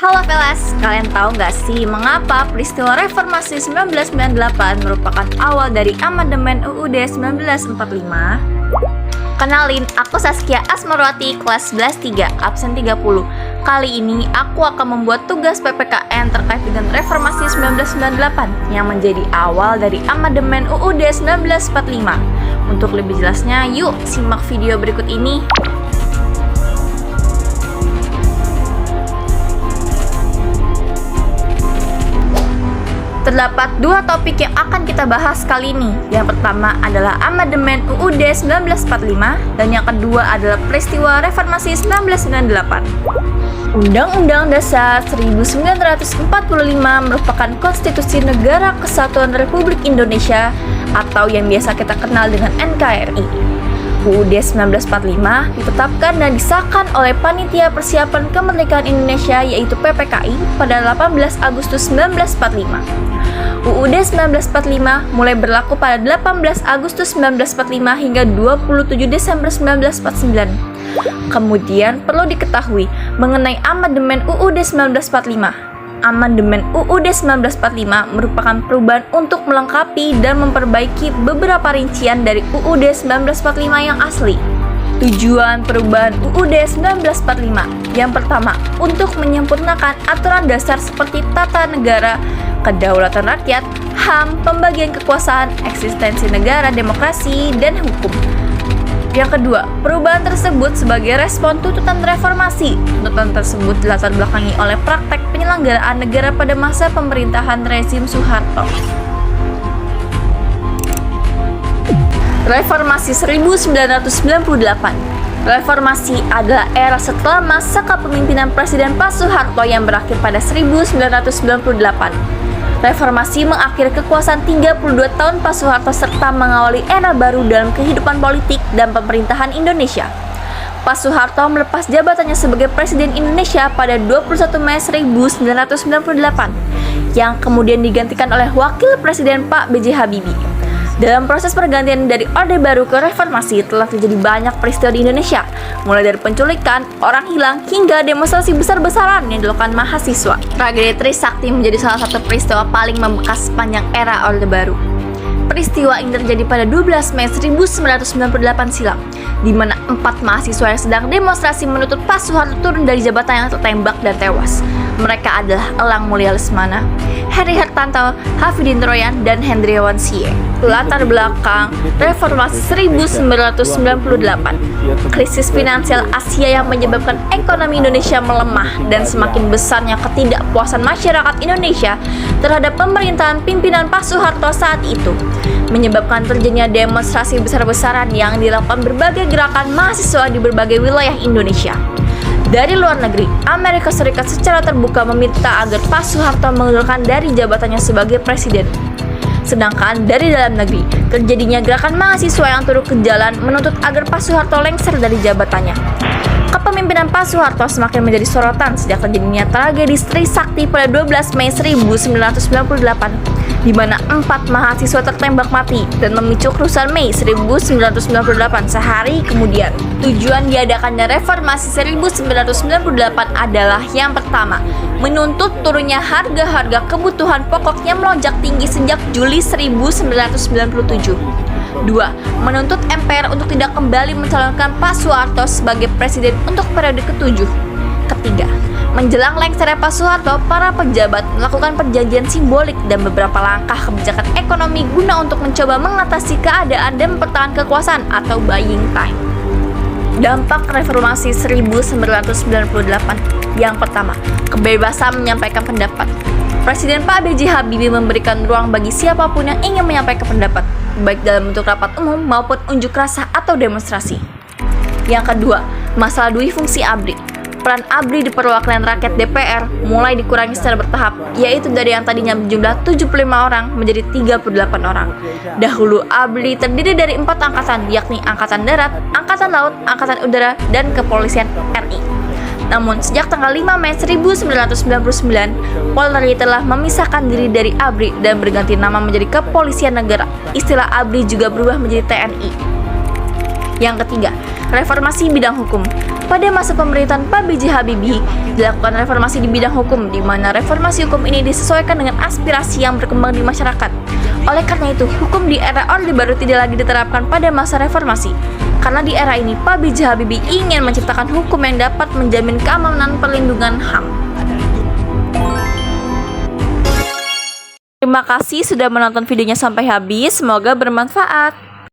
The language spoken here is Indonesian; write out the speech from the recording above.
Halo Velas, kalian tahu nggak sih mengapa peristiwa Reformasi 1998 merupakan awal dari amandemen UUD 1945? Kenalin, aku Saskia Asmarwati, kelas 11 3, absen 30. Kali ini aku akan membuat tugas PPKN terkait dengan Reformasi 1998 yang menjadi awal dari amandemen UUD 1945. Untuk lebih jelasnya, yuk simak video berikut ini. Terdapat dua topik yang akan kita bahas kali ini. Yang pertama adalah amandemen UUD 1945 dan yang kedua adalah peristiwa Reformasi 1998. Undang-Undang Dasar 1945 merupakan konstitusi Negara Kesatuan Republik Indonesia atau yang biasa kita kenal dengan NKRI. UUD 1945 ditetapkan dan disahkan oleh Panitia Persiapan Kemerdekaan Indonesia yaitu PPKI pada 18 Agustus 1945. UUD 1945 mulai berlaku pada 18 Agustus 1945 hingga 27 Desember 1949. Kemudian perlu diketahui mengenai amandemen UUD 1945. Amandemen UUD 1945 merupakan perubahan untuk melengkapi dan memperbaiki beberapa rincian dari UUD 1945 yang asli. Tujuan perubahan UUD 1945 yang pertama, untuk menyempurnakan aturan dasar seperti tata negara, kedaulatan rakyat, HAM, pembagian kekuasaan, eksistensi negara, demokrasi, dan hukum. Yang kedua, perubahan tersebut sebagai respon tuntutan reformasi. Tuntutan tersebut dilatar belakangi oleh praktek penyelenggaraan negara pada masa pemerintahan rezim Soeharto. Reformasi 1998. Reformasi adalah era setelah masa kepemimpinan Presiden Pak Soeharto yang berakhir pada 1998. Reformasi mengakhiri kekuasaan 32 tahun Pak Soeharto serta mengawali era baru dalam kehidupan politik dan pemerintahan Indonesia. Pak Soeharto melepas jabatannya sebagai Presiden Indonesia pada 21 Mei 1998 yang kemudian digantikan oleh Wakil Presiden Pak B.J. Habibie. Dalam proses pergantian dari Orde Baru ke Reformasi telah terjadi banyak peristiwa di Indonesia, mulai dari penculikan, orang hilang, hingga demonstrasi besar-besaran yang dilakukan mahasiswa. Tragedi Trisakti menjadi salah satu peristiwa paling membekas sepanjang era Orde Baru. Peristiwa ini terjadi pada 12 Mei 1998 silam, di mana 4 mahasiswa yang sedang demonstrasi menuntut Pak Soeharto turun dari jabatan yang tertembak dan tewas. Mereka adalah Elang Mulia Lesmana, Heri Hartanto, Hafidin Troyan, dan Hendriawan Sie. Latar belakang Reformasi 1998. Krisis finansial Asia yang menyebabkan ekonomi Indonesia melemah dan semakin besarnya ketidakpuasan masyarakat Indonesia terhadap pemerintahan pimpinan Pak Soeharto saat itu, menyebabkan terjadinya demonstrasi besar-besaran yang dilakukan berbagai gerakan mahasiswa di berbagai wilayah Indonesia. Dari luar negeri, Amerika Serikat secara terbuka meminta agar Pak Soeharto mengundurkan dari jabatannya sebagai presiden. Sedangkan dari dalam negeri, terjadinya gerakan mahasiswa yang turun ke jalan menuntut agar Pak Soeharto lengser dari jabatannya. Kepemimpinan Pak Soeharto semakin menjadi sorotan sejak terjadinya tragedi Trisakti pada 12 Mei 1998, di mana 4 mahasiswa tertembak mati dan memicu kerusuhan Mei 1998 sehari kemudian. Tujuan diadakannya Reformasi 1998 adalah yang pertama, menuntut turunnya harga-harga kebutuhan pokok yang melonjak tinggi sejak Juli 1997. 2. Menuntut MPR untuk tidak kembali mencalonkan Pak Soeharto sebagai presiden untuk periode ke-7. Ketiga, menjelang lengsernya Pak Soeharto, para pejabat melakukan perjanjian simbolik dan beberapa langkah kebijakan ekonomi guna untuk mencoba mengatasi keadaan dan mempertahankan kekuasaan atau buying time. Dampak Reformasi 1998. Yang pertama, kebebasan menyampaikan pendapat. Presiden Pak B.J. Habibie memberikan ruang bagi siapapun yang ingin menyampaikan pendapat, baik dalam bentuk rapat umum maupun unjuk rasa atau demonstrasi. Yang kedua, masalah dui fungsi ABRI. Peran ABRI di perwakilan rakyat DPR mulai dikurangi secara bertahap, yaitu dari yang tadinya berjumlah 75 orang menjadi 38 orang. Dahulu ABRI terdiri dari 4 angkatan, yakni Angkatan Darat, Angkatan Laut, Angkatan Udara, dan Kepolisian RI. Namun, sejak tanggal 5 Mei 1999, Polri telah memisahkan diri dari ABRI dan berganti nama menjadi Kepolisian Negara. Istilah ABRI juga berubah menjadi TNI. Yang ketiga, reformasi bidang hukum. Pada masa pemerintahan Pak B.J. Habibie, dilakukan reformasi di bidang hukum, di mana reformasi hukum ini disesuaikan dengan aspirasi yang berkembang di masyarakat. Oleh karena itu, hukum di era Orde Baru tidak lagi diterapkan pada masa reformasi. Karena di era ini, Pak B.J. Habibie ingin menciptakan hukum yang dapat menjamin keamanan perlindungan HAM. Terima kasih sudah menonton videonya sampai habis, semoga bermanfaat.